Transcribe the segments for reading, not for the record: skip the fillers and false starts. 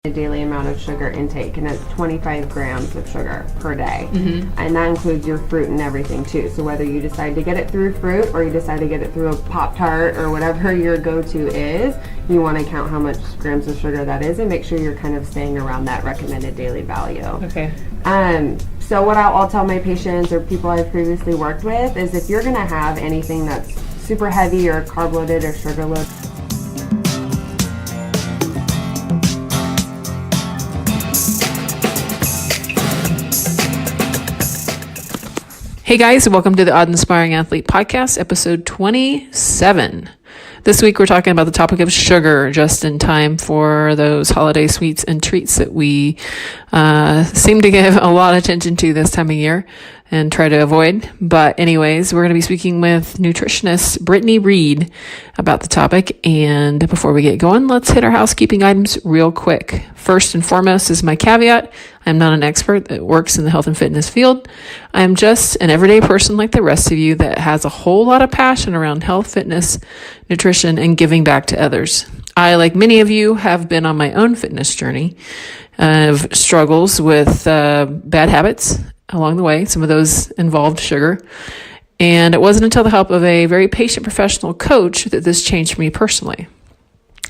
a daily amount of sugar intake, and it's 25 grams of sugar per day. And that includes your fruit and everything too. So whether you decide to get it through fruit or you decide to get it through a Pop-Tart or whatever your go-to is, you want to count how much grams of sugar that is and make sure you're kind of staying around that recommended daily value. Okay. So what I'll tell my patients or people I've previously worked with is if you're going to have anything that's super heavy or carb loaded or sugar loaded, Hey guys, welcome to the Odd Inspiring Athlete Podcast, episode 27. This week we're talking about the topic of sugar, just in time for those holiday sweets and treats that we seem to give a lot of attention to this time of year and try to avoid. But anyways, we're going to be speaking with nutritionist Britni Reed about the topic. And before we get going, let's hit our housekeeping items real quick. First and foremost is my caveat. I'm not an expert that works in the health and fitness field. I'm just an everyday person like the rest of you that has a whole lot of passion around health, fitness, nutrition, and giving back to others. I, like many of you, have been on my own fitness journey of struggles with bad habits along the way. Some of those involved sugar. And it wasn't until the help of a very patient professional coach that this changed for me personally.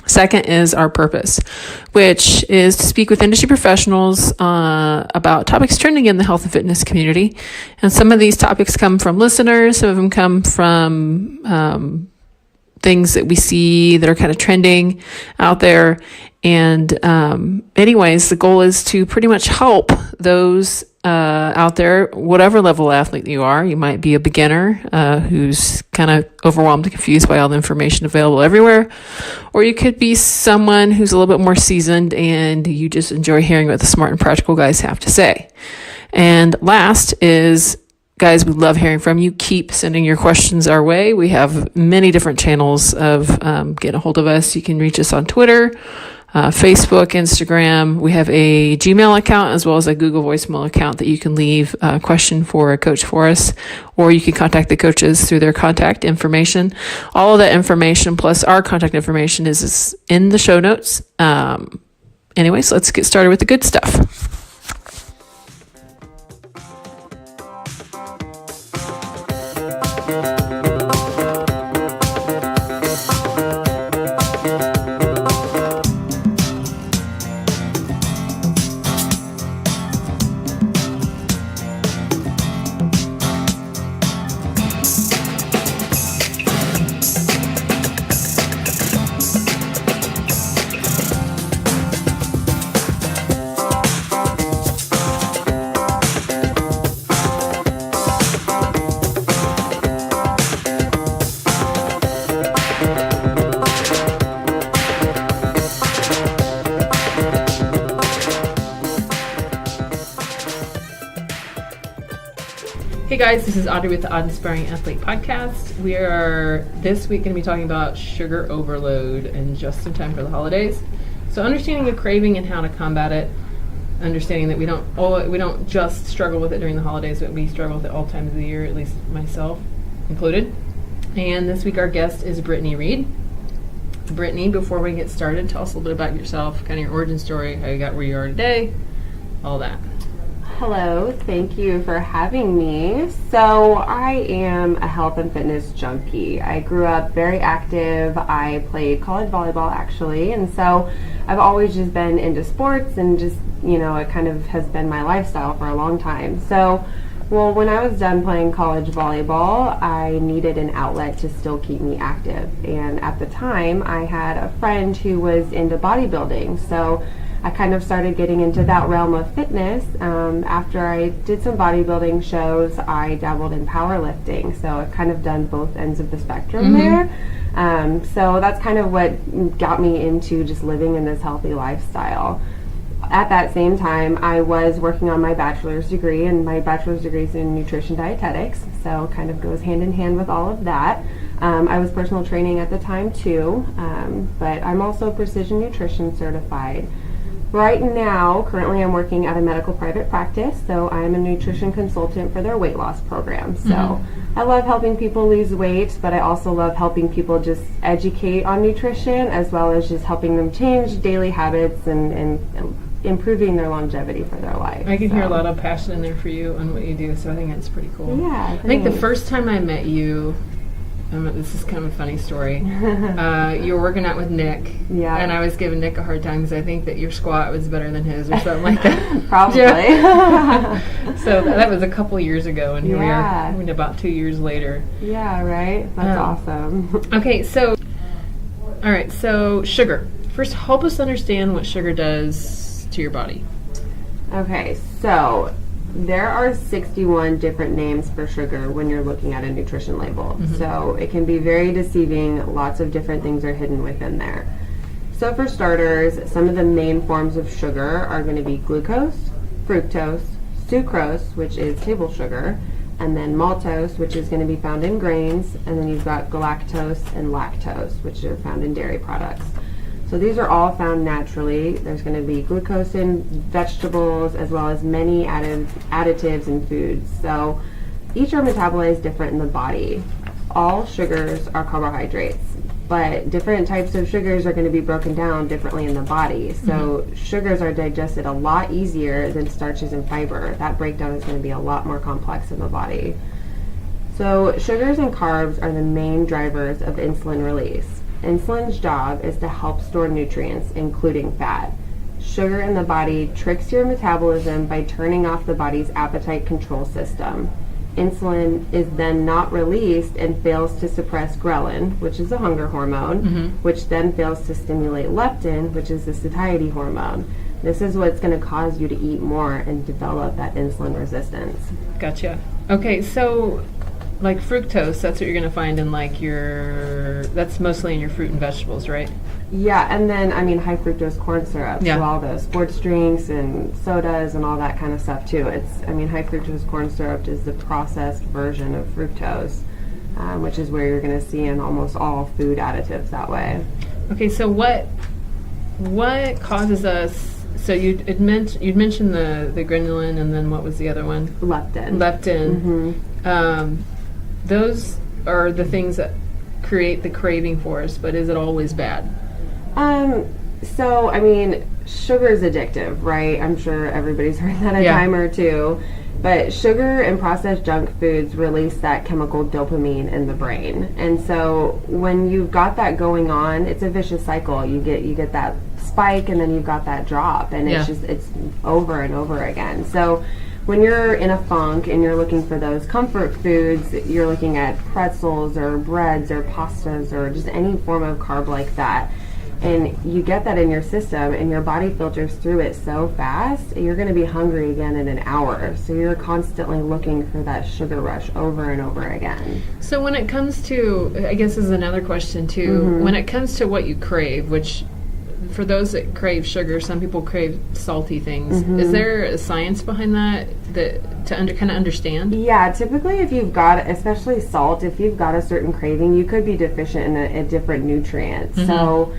Second is our purpose, which is to speak with industry professionals about topics trending in the health and fitness community. And some of these topics come from listeners. Some of them come from things that we see that are kind of trending out there. And anyways, the goal is to pretty much help those out there, whatever level athlete you are. You might be a beginner who's kind of overwhelmed and confused by all the information available everywhere, or you could be someone who's a little bit more seasoned and you just enjoy hearing what the smart and practical guys have to say. And last is, guys, we love hearing from you. Keep sending your questions our way. We have many different channels of getting a hold of us. You can reach us on Twitter, Facebook, Instagram. We have a Gmail account as well as a Google voicemail account that you can leave a question for a coach for us, or you can contact the coaches through their contact information. All of that information plus our contact information is in the show notes. Anyways, let's get started with the good stuff. Hey guys, this is Audrey with the Odd Inspiring Athlete Podcast. We are this week going to be talking about sugar overload and just in time for the holidays. So understanding the craving and how to combat it, understanding that we don't just struggle with it during the holidays, but we struggle with it all times of the year, at least myself included. And this week our guest is Britni Reed. Britni, before we get started, tell us a little bit about yourself, kind of your origin story, how you got where you are today, all that. hello, thank you for having me. So I am a health and fitness junkie. I grew up very active. I played college volleyball actually, and so I've always just been into sports and just, it kind of has been my lifestyle for a long time. So, when I was done playing college volleyball, I needed an outlet to still keep me active. And at the time, I had a friend who was into bodybuilding, so I kind of started getting into that realm of fitness. After I did some bodybuilding shows, I dabbled in powerlifting. So I've kind of done both ends of the spectrum there. So that's kind of what got me into just living in this healthy lifestyle. At that same time, I was working on my bachelor's degree, and my bachelor's degree is in nutrition dietetics, so it kind of goes hand in hand with all of that. I was personal training at the time too, but I'm also precision nutrition certified. Right now, currently I'm working at a medical private practice, so I'm a nutrition consultant for their weight loss program. So I love helping people lose weight, but I also love helping people just educate on nutrition, as well as just helping them change daily habits and improving their longevity for their life. I can hear a lot of passion in there for you and what you do, so I think that's pretty cool. Yeah, I think the first time I met you, this is kind of a funny story. You were working out with Nick, and I was giving Nick a hard time because I think that your squat was better than his or something like that. Probably. So that was a couple years ago, and here we are about 2 years later. Yeah, right? That's awesome. Okay, so, all right, so sugar. First, help us understand what sugar does to your body. Okay, so there are 61 different names for sugar when you're looking at a nutrition label. So it can be very deceiving. Lots of different things are hidden within there. So for starters, some of the main forms of sugar are going to be glucose, fructose, sucrose, which is table sugar, and then maltose, which is going to be found in grains, and then you've got galactose and lactose, which are found in dairy products. So these are all found naturally. There's going to be glucose in vegetables as well as many additives in foods. So each are metabolized different in the body. All sugars are carbohydrates, but different types of sugars are going to be broken down differently in the body. So sugars are digested a lot easier than starches and fiber. That breakdown is going to be a lot more complex in the body. So sugars and carbs are the main drivers of insulin release. Insulin's job is to help store nutrients, including fat. Sugar in the body tricks your metabolism by turning off the body's appetite control system. Insulin is then not released and fails to suppress ghrelin, which is a hunger hormone, which then fails to stimulate leptin, which is the satiety hormone. This is what's going to cause you to eat more and develop that insulin resistance. Gotcha. Okay, so like fructose, that's what you're going to find in like that's mostly in your fruit and vegetables, right? Yeah, and then, high fructose corn syrup, so all the sports drinks and sodas and all that kind of stuff too. High fructose corn syrup is the processed version of fructose, which is where you're going to see in almost all food additives that way. Okay, so what causes us, so you'd mentioned the ghrelin, and then what was the other one? Leptin. Those are the things that create the craving for us, but is it always bad? Sugar is addictive, right? I'm sure everybody's heard that a time or two. But sugar and processed junk foods release that chemical dopamine in the brain. And so when you've got that going on, it's a vicious cycle. You get that spike, and then you've got that drop, and it's over and over again. So when you're in a funk and you're looking for those comfort foods, you're looking at pretzels or breads or pastas or just any form of carb like that, and you get that in your system and your body filters through it so fast, you're going to be hungry again in an hour. So you're constantly looking for that sugar rush over and over again. So when it comes to, I guess this is another question too, when it comes to what you crave, which for those that crave sugar, some people crave salty things. Is there a science behind that to kind of understand? Yeah, typically if you've got, especially salt, if you've got a certain craving, you could be deficient in a different nutrient. So,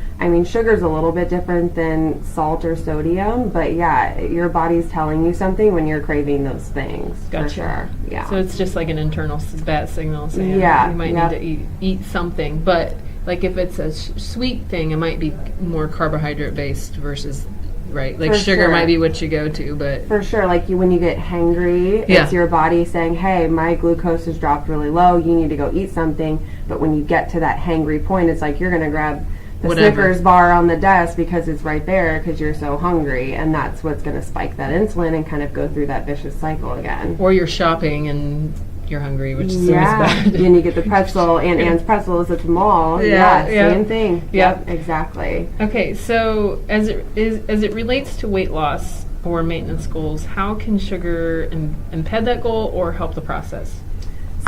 sugar's a little bit different than salt or sodium, but your body's telling you something when you're craving those things. Gotcha. For sure. Yeah. So it's just like an internal bat signal saying you might need to eat something, but like if it's a sweet thing, it might be more carbohydrate based versus, right? Like sugar might be what you go to, but for sure, like when you get hangry, it's your body saying, "Hey, my glucose has dropped really low. You need to go eat something." But when you get to that hangry point, it's like you're going to grab the Snickers bar on the desk because it's right there because you're so hungry, and that's what's going to spike that insulin and kind of go through that vicious cycle again. Or you're shopping and you're hungry, which is always bad. And you get the pretzel, Aunt's pretzels at the mall. Same thing. Yep, exactly. Okay, so as it relates to weight loss or maintenance goals, how can sugar impede that goal or help the process?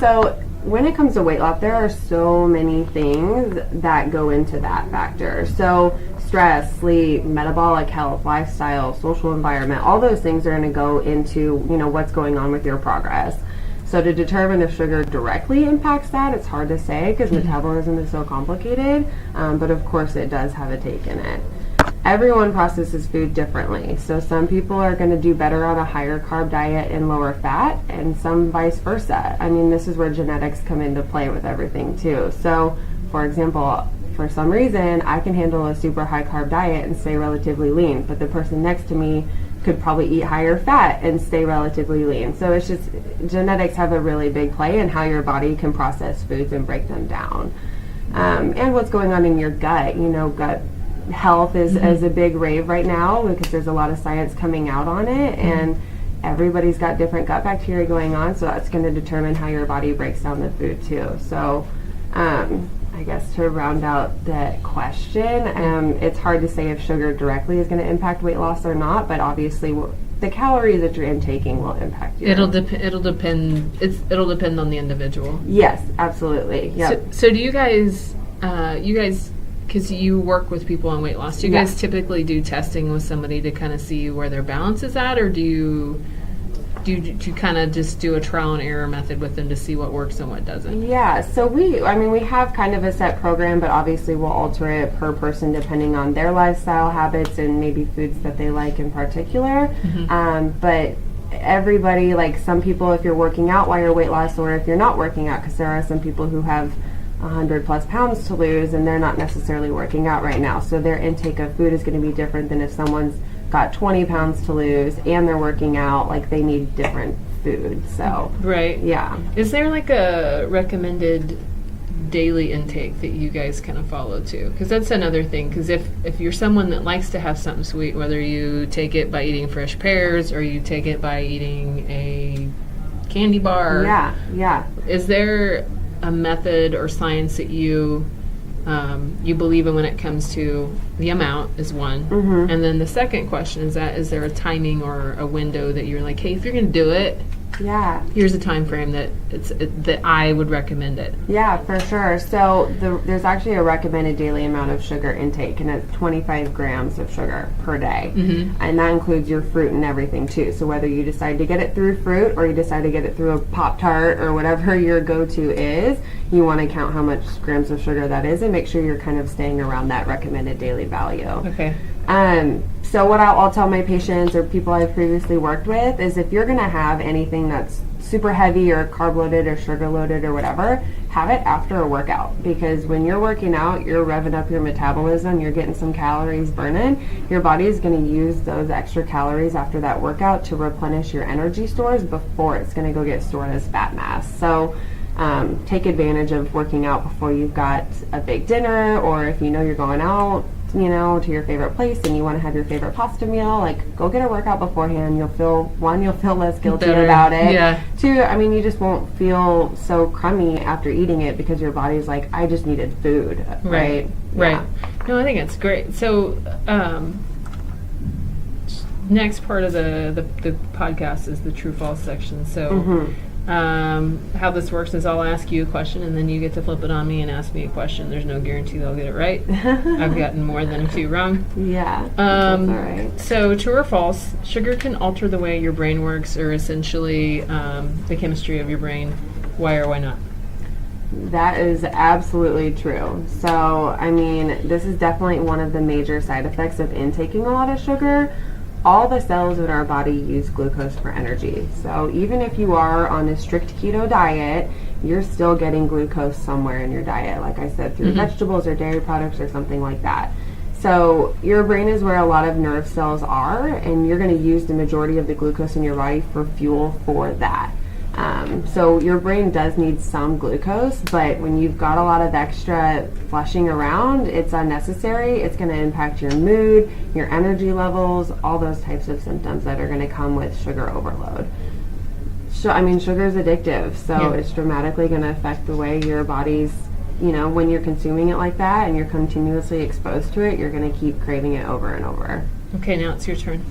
So when it comes to weight loss, there are so many things that go into that factor. So stress, sleep, metabolic health, lifestyle, social environment, all those things are going to go into, what's going on with your progress. So to determine if sugar directly impacts that, it's hard to say because metabolism is so complicated, but of course it does have a take in it. everyone processes food differently. So some people are going to do better on a higher carb diet and lower fat, and some vice versa. I mean, this is where genetics come into play with everything too. So, for example, for some reason, I can handle a super high carb diet and stay relatively lean, but the person next to me could probably eat higher fat and stay relatively lean. So it's just, genetics have a really big play in how your body can process foods and break them down. And what's going on in your gut. You know, gut health is a big rave right now because there's a lot of science coming out on it, and everybody's got different gut bacteria going on, so that's going to determine how your body breaks down the food too. So I guess to round out that question, it's hard to say if sugar directly is going to impact weight loss or not, but obviously the calories that you're intaking will impact you. It'll depend on the individual. Yes, absolutely. Yep. So do you guys because you work with people on weight loss, do you guys typically do testing with somebody to kind of see where their balance is at, or do you kind of just do a trial and error method with them to see what works and what doesn't? Yeah, so we have kind of a set program, but obviously we'll alter it per person depending on their lifestyle habits and maybe foods that they like in particular. But everybody, like some people, if you're working out while you're weight loss, or if you're not working out, because there are some people who have 100 plus pounds to lose and they're not necessarily working out right now, so their intake of food is going to be different than if someone's got 20 pounds to lose and they're working out. Like, they need different food. So is there like a recommended daily intake that you guys kind of follow too? Because that's another thing, because if you're someone that likes to have something sweet, whether you take it by eating fresh pears or you take it by eating a candy bar, is there a method or science that you believe in when it comes to the amount is one, and then the second question is there a timing or a window that you're like, hey, if you're going to do it, here's a time frame that I would recommend it? Yeah, for sure. So there's actually a recommended daily amount of sugar intake, and it's 25 grams of sugar per day, and that includes your fruit and everything too. So whether you decide to get it through fruit or you decide to get it through a Pop-Tart or whatever your go-to is, you want to count how much grams of sugar that is and make sure you're kind of staying around that recommended daily value. Okay. So what I'll tell my patients or people I've previously worked with is, if you're going to have anything that's super heavy or carb loaded or sugar loaded or whatever, have it after a workout, because when you're working out, you're revving up your metabolism, you're getting some calories burning. Your body is going to use those extra calories after that workout to replenish your energy stores before it's going to go get stored as fat mass. So take advantage of working out before you've got a big dinner, or if you know you're going out, you know, to your favorite place and you want to have your favorite pasta meal, like, go get a workout beforehand. You'll feel less guilty about it. Two, I mean, you just won't feel so crummy after eating it because your body's like, I just needed food. Right. No, I think that's great. So next part of the podcast is the true false section. So how this works is I'll ask you a question and then you get to flip it on me and ask me a question. There's no guarantee that I'll get it right. I've gotten more than a few wrong. That's all right. So true or false, sugar can alter the way your brain works, or essentially the chemistry of your brain. Why or why not? That is absolutely true. So, I mean, this is definitely one of the major side effects of intaking a lot of sugar. All the cells in our body use glucose for energy. So even if you are on a strict keto diet, you're still getting glucose somewhere in your diet, like I said, through vegetables or dairy products or something like that. So your brain is where a lot of nerve cells are, and you're going to use the majority of the glucose in your body for fuel for that. So your brain does need some glucose, but when you've got a lot of extra flushing around, it's unnecessary. It's going to impact your mood, your energy levels, all those types of symptoms that are going to come with sugar overload. So, I mean, sugar is addictive, so it's dramatically going to affect the way your body's, you know, when you're consuming it like that and you're continuously exposed to it, you're going to keep craving it over and over. Okay, now it's your turn.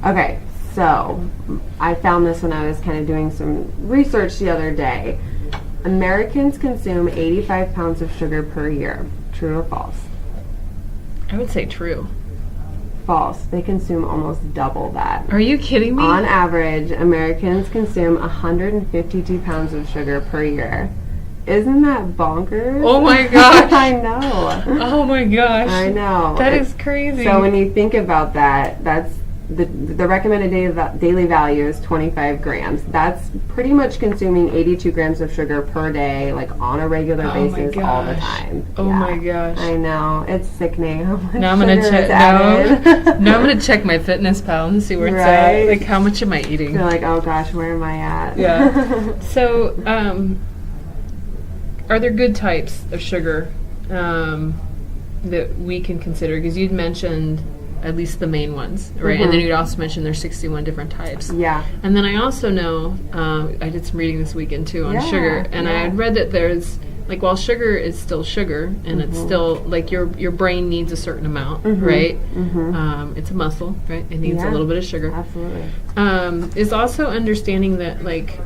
Okay. So, I found this when I was kind of doing some research the other day. Americans consume 85 pounds of sugar per year. True or false? I would say true. False. They consume almost double that. Are you kidding me? On average, Americans consume 152 pounds of sugar per year. Isn't that bonkers? Oh my gosh. I know. Oh my gosh. I know. That is crazy. So when you think about that, that's the recommended daily value is 25 grams. That's pretty much consuming 82 grams of sugar per day, like on a regular basis all the time. Oh my gosh. I know. It's sickening how much Now I'm gonna sugar check. is added. Now I'm gonna check my fitness pal and see where it's Right. at. Like, how much am I eating? You're like, oh gosh, where am I at? Yeah. So, are there good types of sugar that we can consider? Because you'd mentioned at least the main ones, right? And then you'd also mentioned there's 61 different types. Yeah. And then I also know, I did some reading this weekend too on sugar, and I had read that there's, like, while sugar is still sugar, and it's still, like, your brain needs a certain amount, right? It's a muscle, right? It needs a little bit of sugar. Absolutely. Is also understanding that, like,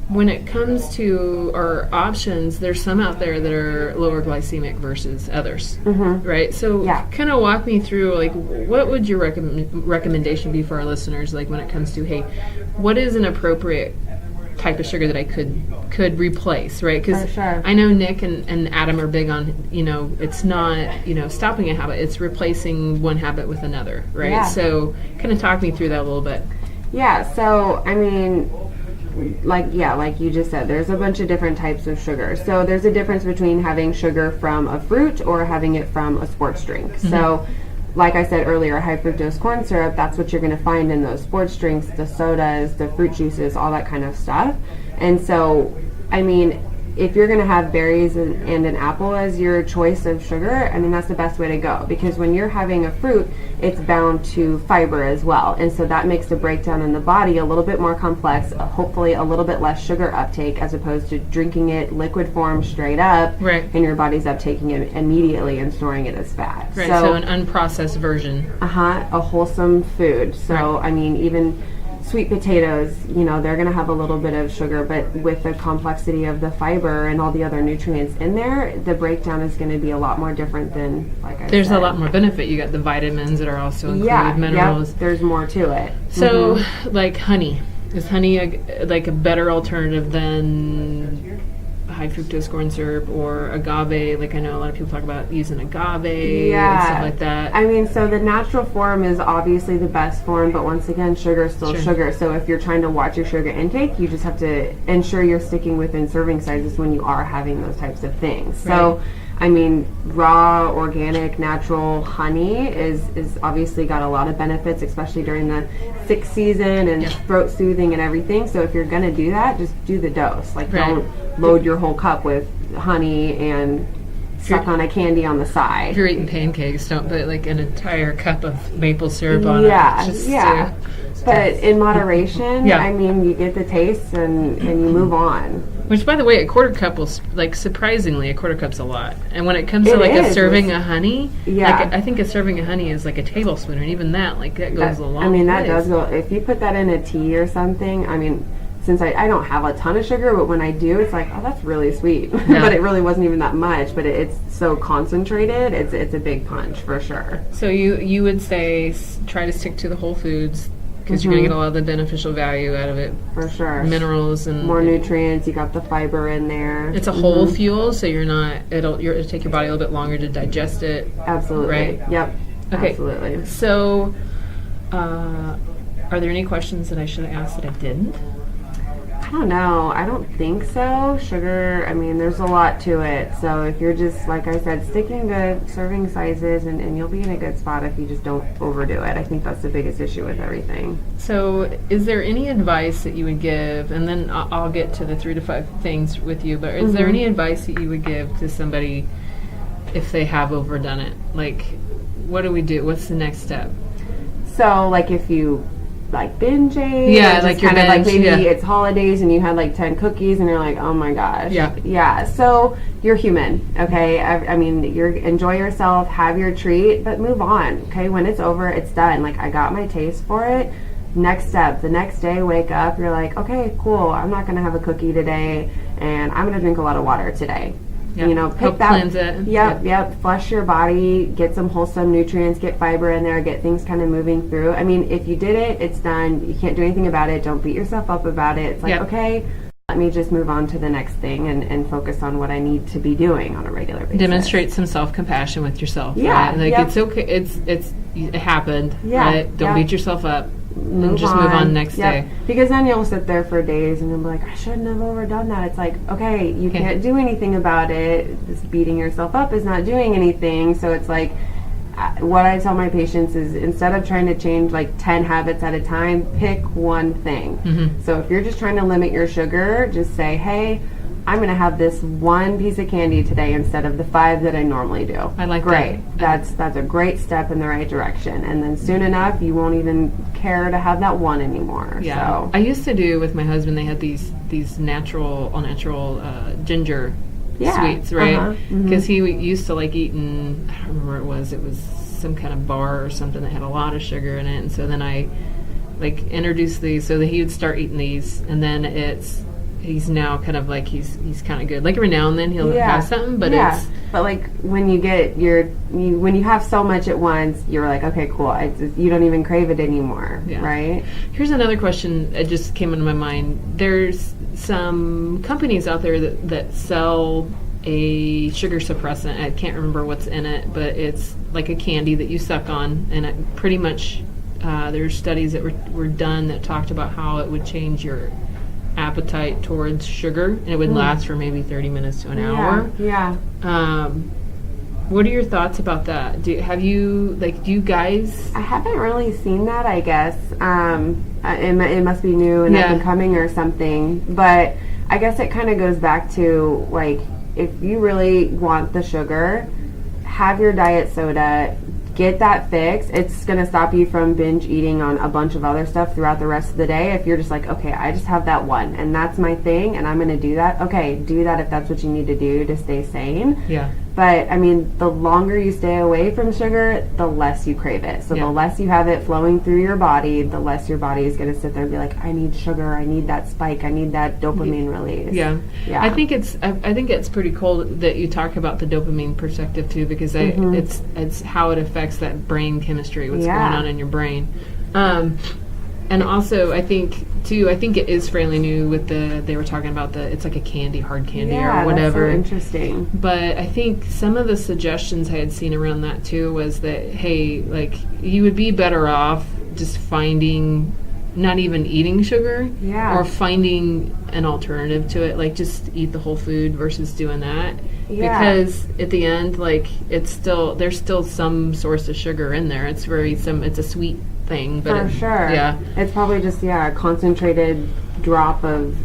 when it comes to our options, there's some out there that are lower glycemic versus others, right? So kind of walk me through, like, what would your recommendation be for our listeners, like, when it comes to, hey, what is an appropriate type of sugar that I could replace, right? Because I know Nick and Adam are big on, it's not, stopping a habit, it's replacing one habit with another, right? Yeah. So kind of talk me through that a little bit. Yeah, so, I mean, like you just said, there's a bunch of different types of sugar. So there's a difference between having sugar from a fruit or having it from a sports drink. So like I said earlier, high fructose corn syrup, that's what you're going to find in those sports drinks, the sodas, the fruit juices, all that kind of stuff. And so, I mean, if you're going to have berries and an apple as your choice of sugar, I mean, that's the best way to go, because when you're having a fruit, it's bound to fiber as well, and so that makes the breakdown in the body a little bit more complex, hopefully a little bit less sugar uptake, as opposed to drinking it liquid form straight up, and your body's uptaking it immediately and storing it as fat. Right, so an unprocessed version. A wholesome food. So, I mean, even sweet potatoes, they're going to have a little bit of sugar, but with the complexity of the fiber and all the other nutrients in there, the breakdown is going to be a lot more different than, like I said. There's a lot more benefit. You got the vitamins that are also included, minerals. There's more to it. So, like honey. Is honey a better alternative than high fructose corn syrup or agave? Like, I know a lot of people talk about using agave and stuff like that. I mean, so the natural form is obviously the best form, but once again, sugar is still sugar. So if you're trying to watch your sugar intake, you just have to ensure you're sticking within serving sizes when you are having those types of things. So, I mean, raw, organic, natural honey is obviously got a lot of benefits, especially during the sick season and throat soothing and everything. So if you're going to do that, just do the dose. Like, don't load your whole cup with honey and suck on a candy on the side. If you're eating pancakes, don't put like an entire cup of maple syrup on it. But in moderation, I mean, you get the taste and you move on. Which, by the way, a quarter cup will, like, surprisingly, a quarter cup's a lot. And when it comes to, like, a serving of honey, like, I think a serving of honey is like a tablespoon, and even that, like, that goes a long way. I mean, that does go, if you put that in a tea or something, I mean, since I don't have a ton of sugar, but when I do, it's like, oh, that's really sweet. But it really wasn't even that much, but it's so concentrated, it's a big punch, for sure. So you would say try to stick to the whole foods, because you're going to get a lot of the beneficial value out of it. For sure. Minerals and more nutrients. You got the fiber in there. It's a whole fuel, so it'll take your body a little bit longer to digest it. Absolutely. Right? Yep. Okay. Absolutely. So, are there any questions that I should have asked that I didn't? I don't know. I don't think so. Sugar, I mean, there's a lot to it. So if you're just, like I said, sticking to serving sizes, and you'll be in a good spot if you just don't overdo it. I think that's the biggest issue with everything. So is there any advice that you would give, and then I'll get to the 3 to 5 things with you, but is there any advice that you would give to somebody if they have overdone it? Like, what do we do? What's the next step? So, like, if you binge ate, like you're kind of like maybe it's holidays and you had like 10 cookies and you're like, oh my gosh, so you're human, okay? I mean, enjoy yourself, have your treat, but move on, okay? When it's over, it's done. Like, I got my taste for it. Next step, the next day, wake up, you're like, okay, cool, I'm not gonna have a cookie today, and I'm gonna drink a lot of water today. Pick that. Cleanse it. Yep. Flush your body, get some wholesome nutrients, get fiber in there, get things kind of moving through. I mean, if you did it, it's done. You can't do anything about it. Don't beat yourself up about it. It's like, okay, let me just move on to the next thing and focus on what I need to be doing on a regular basis. Demonstrate some self-compassion with yourself. Yeah. Right? Like, it's okay. It happened. Yeah. Right? Don't beat yourself up. And just move on next day. Because then you'll sit there for days and you'll be like, I shouldn't have overdone that. It's like, okay, you can't do anything about it. Just beating yourself up is not doing anything. So it's like, what I tell my patients is, instead of trying to change like 10 habits at a time, pick one thing. Mm-hmm. So if you're just trying to limit your sugar, just say, hey, I'm going to have this one piece of candy today instead of the 5 that I normally do. I like that. That's a great step in the right direction. And then soon enough, you won't even care to have that one anymore. Yeah. So. I used to do with my husband, they had these natural ginger sweets, right? Because he used to like eating, I don't remember what it was some kind of bar or something that had a lot of sugar in it. And so then I like introduced these so that he would start eating these, and then he's now kind of like he's kind of good. Like every now and then he'll have something, but but like when you get when you have so much at once, you're like, okay, cool. You don't even crave it anymore, right? Here's another question that just came into my mind. There's some companies out there that sell a sugar suppressant. I can't remember what's in it, but it's like a candy that you suck on, and it pretty much there's studies that were done that talked about how it would change your appetite towards sugar, and it would last for maybe 30 minutes to an hour. Yeah. What are your thoughts about that? Do you guys? I haven't really seen that, I guess. It must be new and up and coming or something. But I guess it kind of goes back to, like, if you really want the sugar, have your diet soda, get that fixed. It's going to stop you from binge eating on a bunch of other stuff throughout the rest of the day. If you're just like, okay, I just have that one and that's my thing and I'm going to do that. Okay, do that if that's what you need to do to stay sane. Yeah. But I mean, the longer you stay away from sugar, the less you crave it. So the less you have it flowing through your body, the less your body is going to sit there and be like, I need sugar, I need that spike, I need that dopamine release. Yeah. I think it's pretty cool that you talk about the dopamine perspective too, because it's how it affects that brain chemistry, what's going on in your brain. And also, I think it is fairly new with they were talking about it's like a candy, hard candy or whatever. That's so interesting. But I think some of the suggestions I had seen around that too was that, hey, like, you would be better off just finding, not even eating sugar, or finding an alternative to it, like just eat the whole food versus doing that. Because at the end, like, there's still some source of sugar in there. It's a sweet thing, but for sure, it's probably just a concentrated drop of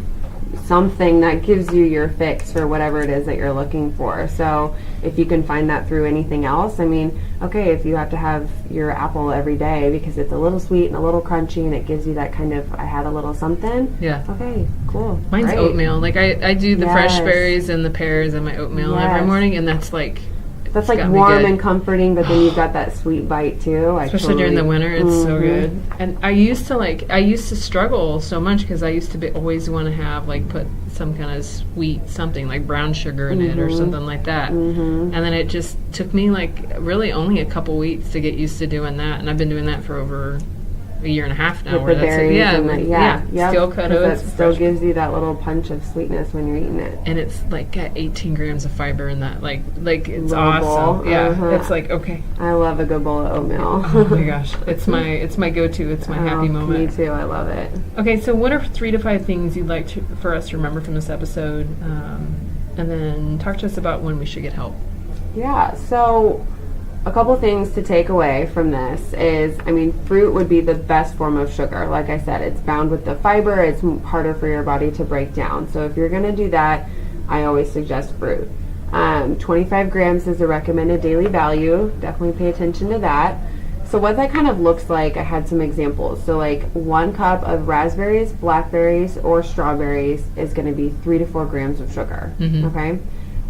something that gives you your fix for whatever it is that you're looking for. So if you can find that through anything else, I mean, okay, if you have to have your apple every day because it's a little sweet and a little crunchy and it gives you that kind of, I had a little something. Yeah. Okay, cool. Mine's oatmeal. Like I do the fresh berries and the pears in my oatmeal every morning, and that's like warm and comforting, but then you've got that sweet bite too. Especially during the winter, it's so good. And I used to struggle so much because I used to always want to have, like, put some kind of sweet something like brown sugar in it or something like that. And then it just took me like really only a couple weeks to get used to doing that, and I've been doing that for over a year and a half now. With the berries steel cut oats. That still gives you that little punch of sweetness when you're eating it. And it's like got 18 grams of fiber in that. Like it's awesome. Bowl. Yeah, it's like, okay. I love a good bowl of oatmeal. Oh my gosh, it's my go-to. It's my happy moment. Me too. I love it. Okay, so what are 3 to 5 things you'd like for us to remember from this episode, and then talk to us about when we should get help. Yeah. So, a couple things to take away from this is, I mean, fruit would be the best form of sugar. Like I said, it's bound with the fiber. It's harder for your body to break down. So if you're going to do that, I always suggest fruit. 25 grams is the recommended daily value. Definitely pay attention to that. So what that kind of looks like, I had some examples. So like 1 cup of raspberries, blackberries, or strawberries is going to be 3 to 4 grams of sugar. Okay?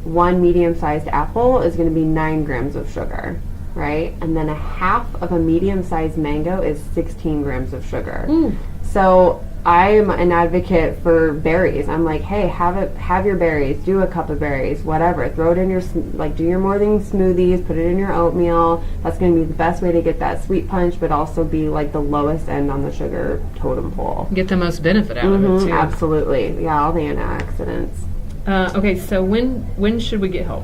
1 medium-sized apple is going to be 9 grams of sugar, right? And then a half of a medium-sized mango is 16 grams of sugar. So I'm an advocate for berries. I'm like, hey, have your berries, do a cup of berries, whatever. Throw it in your, do your morning smoothies, put it in your oatmeal. That's going to be the best way to get that sweet punch, but also be like the lowest end on the sugar totem pole. Get the most benefit out of it too. Absolutely. Yeah, all the antioxidants. Okay, so when should we get help?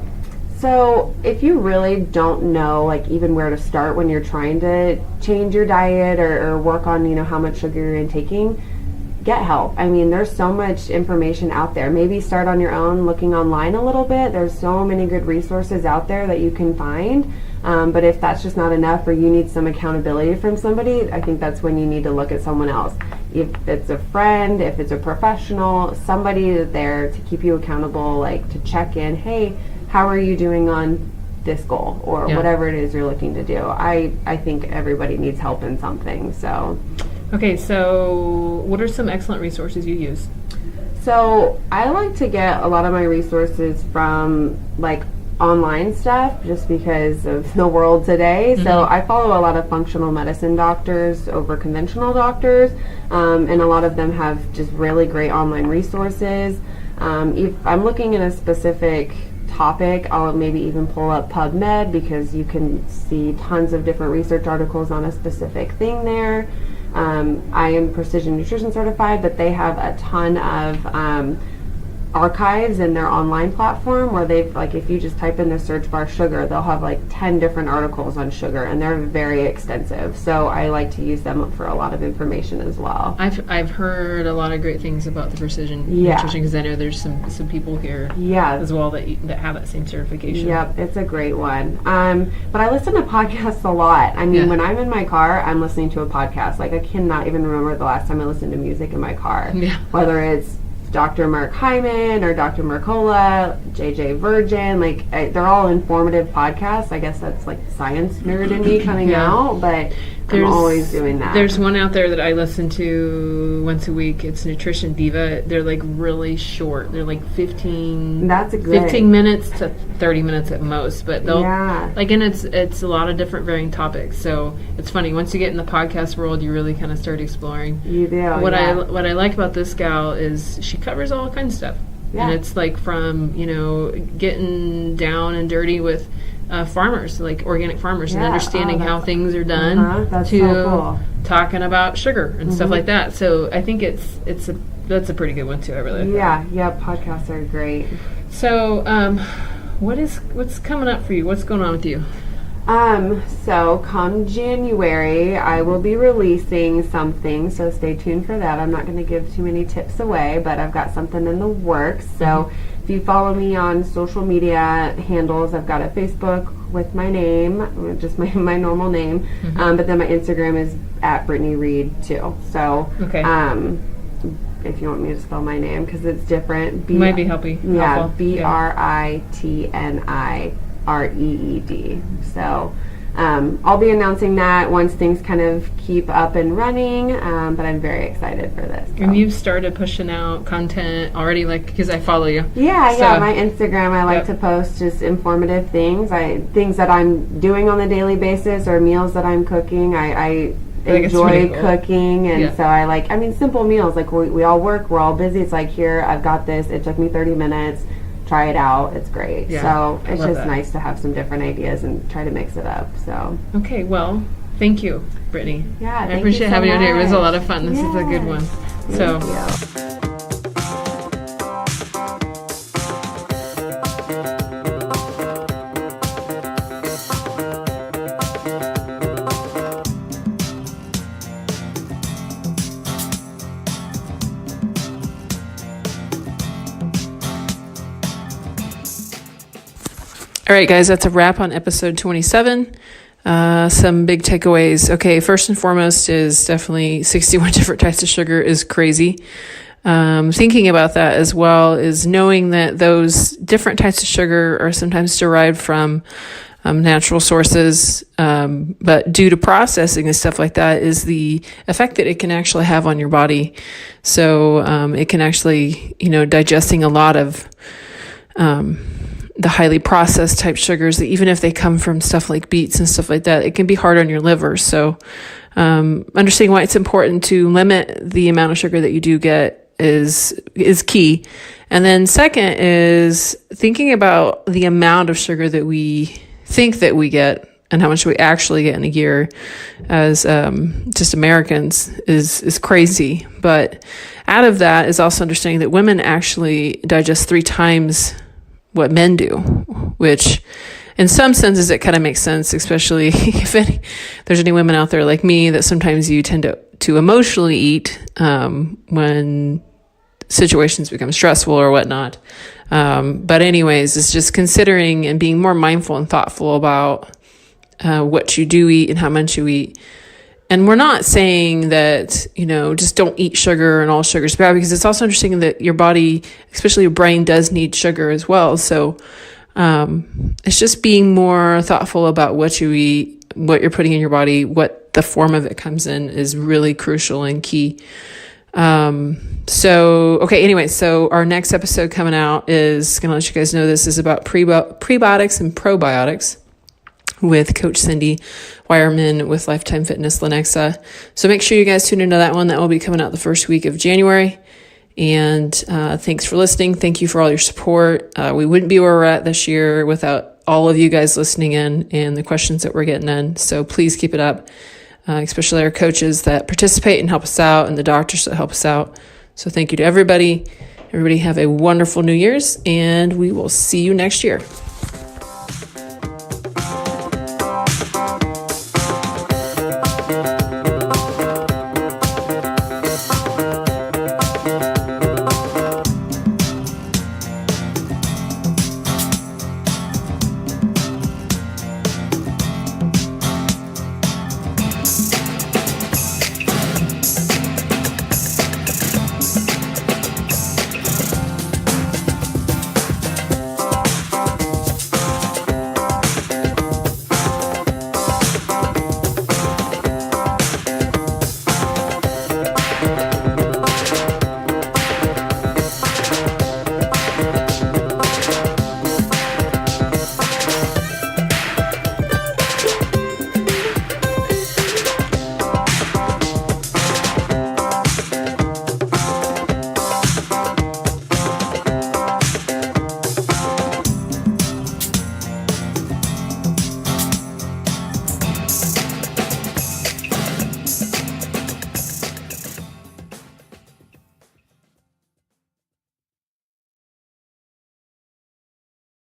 So if you really don't know, like, even where to start when you're trying to change your diet or work on, how much sugar you're intaking, get help. I mean, there's so much information out there. Maybe start on your own, looking online a little bit. There's so many good resources out there that you can find. But if that's just not enough, or you need some accountability from somebody, I think that's when you need to look at someone else. If it's a friend, if it's a professional, somebody there to keep you accountable, like to check in, hey, how are you doing on this goal, or whatever it is you're looking to do. I think everybody needs help in something. So, okay, so what are some excellent resources you use? So I like to get a lot of my resources from like online stuff, just because of the world today. So I follow a lot of functional medicine doctors over conventional doctors, and a lot of them have just really great online resources. If I'm looking at a specific topic, I'll maybe even pull up PubMed, because you can see tons of different research articles on a specific thing there. I am precision nutrition certified, but they have a ton of archives in their online platform, where they've, like, if you just type in the search bar sugar, they'll have like 10 different articles on sugar, and they're very extensive. So I like to use them for a lot of information as well. I've heard a lot of great things about the precision nutrition, because I know there's some people here as well that have that same certification. Yep, it's a great one. But I listen to podcasts a lot. I mean, when I'm in my car, I'm listening to a podcast. Like, I cannot even remember the last time I listened to music in my car. Yeah. Whether it's Dr. Mark Hyman or Dr. Mercola, JJ Virgin, like, they're all informative podcasts. I guess that's like the science nerd in me coming out, but I'm always doing that. There's one out there that I listen to once a week. It's Nutrition Diva. They're like really short. They're like 15 minutes to 30 minutes at most, but they'll and it's a lot of different varying topics. So it's funny, once you get in the podcast world, you really kind of start exploring. You do. What I like about this gal is she covers all kinds of stuff. Yeah. And it's like from, getting down and dirty with farmers, like organic farmers, and understanding how things are done, that's to so cool. Talking about sugar and stuff like that. So I think that's a pretty good one too. I really like that. Yeah, podcasts are great. So what's coming up for you? What's going on with you? So come January, I will be releasing something, so stay tuned for that. I'm not going to give too many tips away, but I've got something in the works. So if you follow me on social media handles, I've got a Facebook with my name, just my normal name, but then my Instagram is at Britni Reed too. So, if you want me to spell my name, because it's different. Might be helpful. Yeah, BRITNIREED. So I'll be announcing that once things kind of keep up and running, but I'm very excited for this. So. And you've started pushing out content already, like, because I follow you. Yeah, my Instagram, I like to post just informative things, things that I'm doing on a daily basis, or meals that I'm cooking. I enjoy cooking, and so I mean, simple meals. Like, we all work, we're all busy. It's like, here, I've got this. It took me 30 minutes. Try it out. It's great. Yeah, so it's just nice to have some different ideas and try to mix it up. So okay, well, thank you, Britni. Yeah, I appreciate having you here. It was a lot of fun. This is a good one. Thank you. All right, guys, that's a wrap on episode 27. Some big takeaways. Okay, first and foremost is definitely 61 different types of sugar is crazy. Thinking about that as well is knowing that those different types of sugar are sometimes derived from natural sources, but due to processing and stuff like that is the effect that it can actually have on your body. So it can actually, digesting a lot of the highly processed type sugars, that even if they come from stuff like beets and stuff like that, it can be hard on your liver. So understanding why it's important to limit the amount of sugar that you do get is key. And then second is thinking about the amount of sugar that we think that we get and how much we actually get in a year as just Americans is crazy. But out of that is also understanding that women actually digest 3 times what men do, which in some senses it kind of makes sense, especially if there's any women out there like me that sometimes you tend to emotionally eat when situations become stressful or whatnot. But anyways, it's just considering and being more mindful and thoughtful about what you do eat and how much you eat. And we're not saying that, just don't eat sugar and all sugar is bad, because it's also understanding that your body, especially your brain, does need sugar as well. So it's just being more thoughtful about what you eat, what you're putting in your body, what the form of it comes in is really crucial and key. So our next episode coming out is going to let you guys know this is about prebiotics and probiotics with Coach Cindy Wireman with Lifetime Fitness Lenexa. So make sure you guys tune into that one. That will be coming out the first week of January. And thanks for listening. Thank you for all your support. We wouldn't be where we're at this year without all of you guys listening in and the questions that we're getting in. So please keep it up, especially our coaches that participate and help us out and the doctors that help us out. So thank you to everybody. Everybody have a wonderful New Year's, and we will see you next year.